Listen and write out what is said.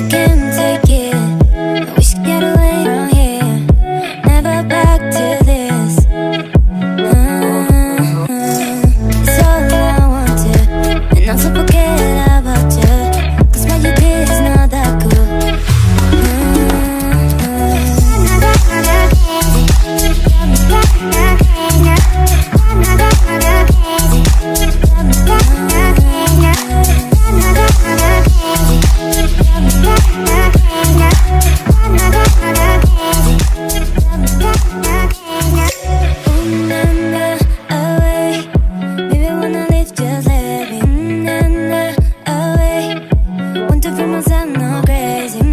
can't take it. We should get away from here. Never back to this. It's all I wanted, and also forget about you. 'Cause what you did is not that cool. Myself, no crazy.